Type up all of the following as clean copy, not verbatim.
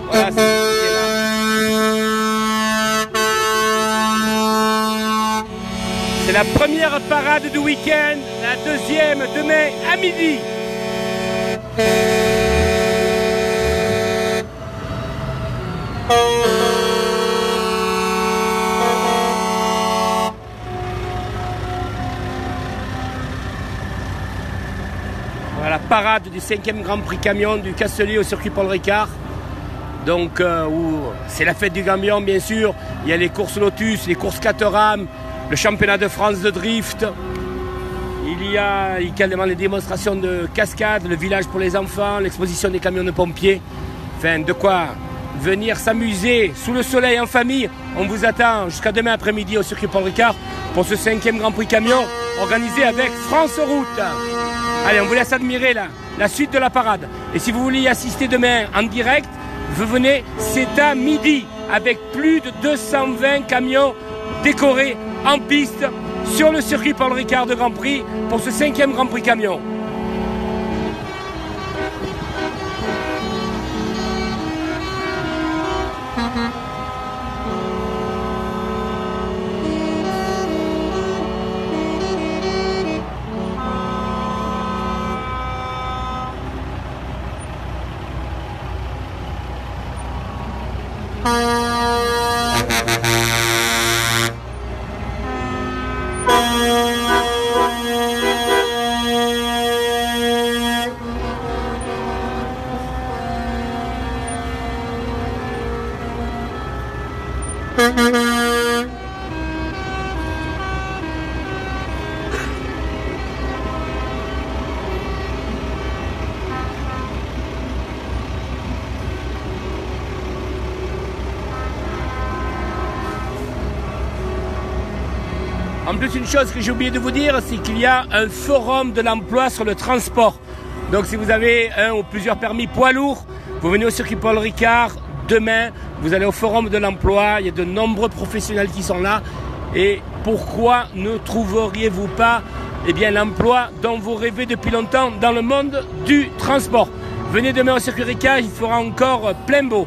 Voilà, c'est là. C'est la première parade du week-end, la deuxième demain à midi. Voilà, parade du 5e Grand Prix camion du Castellet au circuit Paul Ricard. Donc, c'est la fête du camion, bien sûr. Il y a les courses Lotus, les courses Caterham, le championnat de France de drift. Il y a également les démonstrations de cascade, le village pour les enfants, l'exposition des camions de pompiers. Enfin, de quoi venir s'amuser sous le soleil en famille. On vous attend jusqu'à demain après-midi au circuit Paul Ricard pour ce 5e Grand Prix camion organisé avec France Route. Allez, on vous laisse admirer la suite de la parade. Et si vous voulez y assister demain en direct, vous venez, c'est à midi, avec plus de 220 camions décorés en piste sur le circuit Paul Ricard de Grand Prix pour ce 5e Grand Prix camion. En plus, une chose que j'ai oublié de vous dire, c'est qu'il y a un forum de l'emploi sur le transport. Donc si vous avez un ou plusieurs permis poids lourds, vous venez au circuit Paul Ricard demain, vous allez au forum de l'emploi, il y a de nombreux professionnels qui sont là. Et pourquoi ne trouveriez-vous pas l'emploi dont vous rêvez depuis longtemps dans le monde du transport? Venez demain au circuit Ricard, il fera encore plein beau.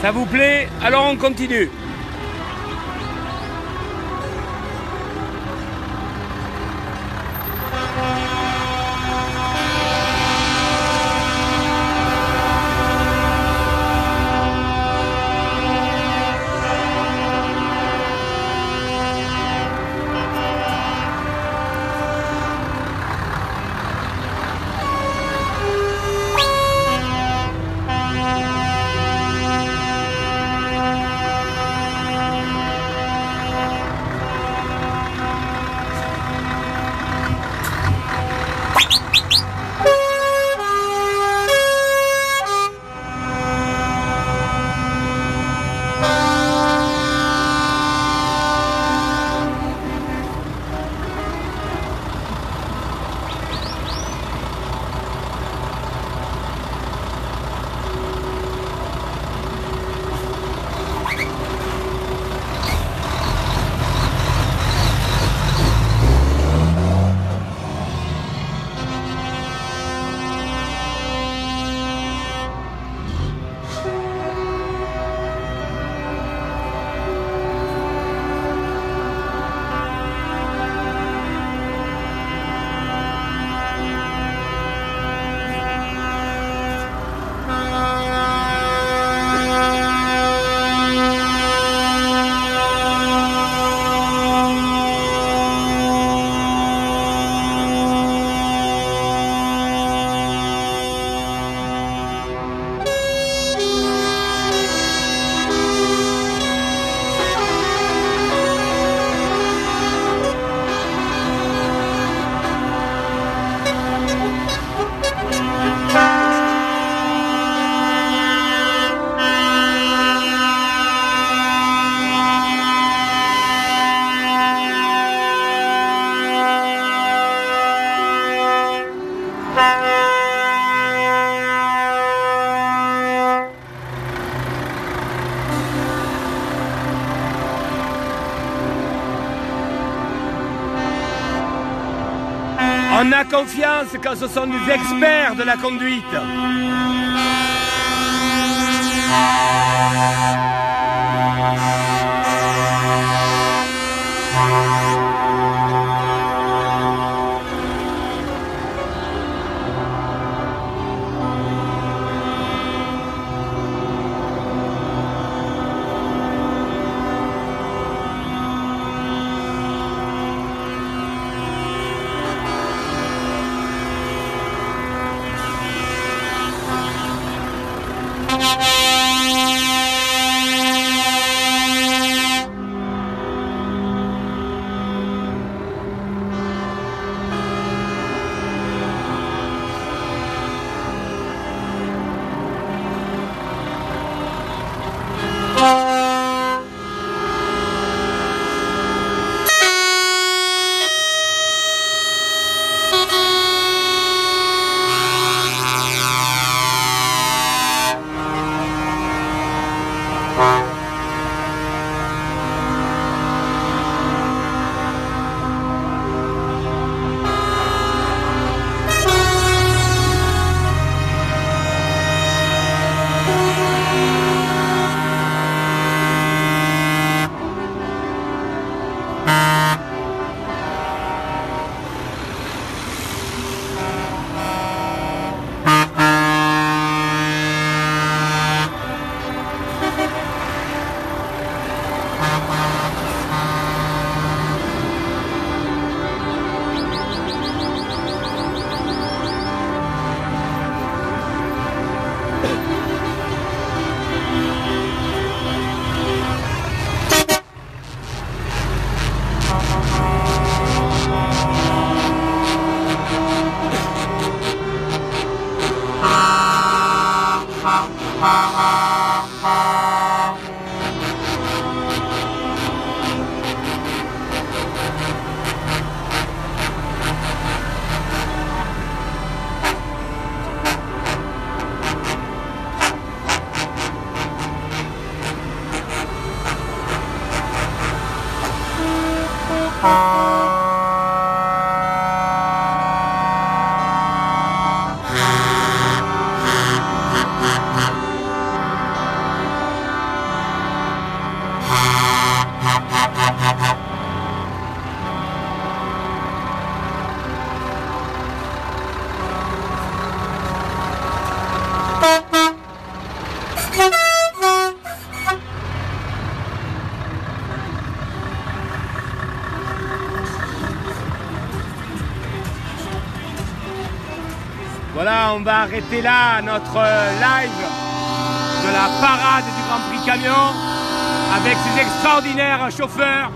Ça vous plaît? Alors on continue. On a confiance quand ce sont des experts de la conduite. Voilà, on va arrêter là notre live de la parade du Grand Prix Camion avec ces extraordinaires chauffeurs.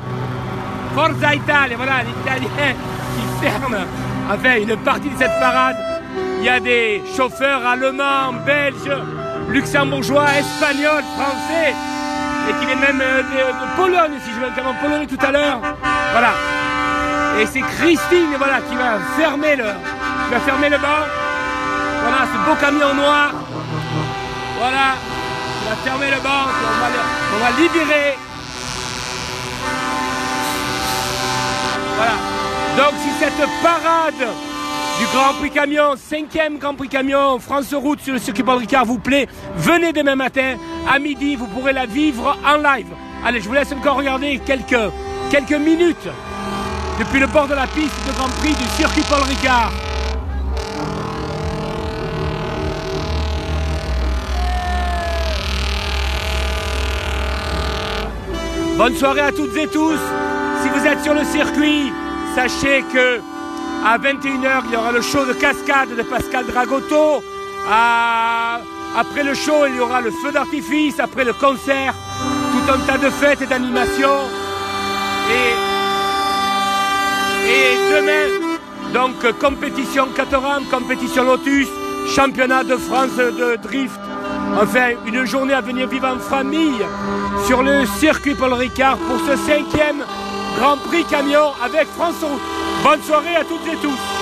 Forza Italia, voilà l'Italien qui ferme enfin une partie de cette parade. Il y a des chauffeurs allemands, belges, luxembourgeois, espagnols, français et qui viennent même de Pologne, si je vais en Pologne tout à l'heure. Voilà. Et c'est Christine voilà, qui va fermer le banc. Voilà ce beau camion noir. Voilà. Il va fermer le banc. On va libérer. Voilà. Donc si cette parade du Grand Prix Camion, 5e Grand Prix Camion, France Route sur le circuit Paul Ricard vous plaît, venez demain matin à midi, vous pourrez la vivre en live. Allez, je vous laisse encore regarder quelques minutes depuis le bord de la piste de Grand Prix du circuit Paul Ricard. Bonne soirée à toutes et tous. Si vous êtes sur le circuit, sachez que à 21h, il y aura le show de cascade de Pascal Dragotto. Après le show, il y aura le feu d'artifice. Après le concert, tout un tas de fêtes et d'animations. Et demain, donc compétition Caterham, compétition Lotus, championnat de France de drift. Enfin, une journée à venir vivre en famille sur le circuit Paul Ricard pour ce 5e Grand Prix Camion avec France Route. Bonne soirée à toutes et tous.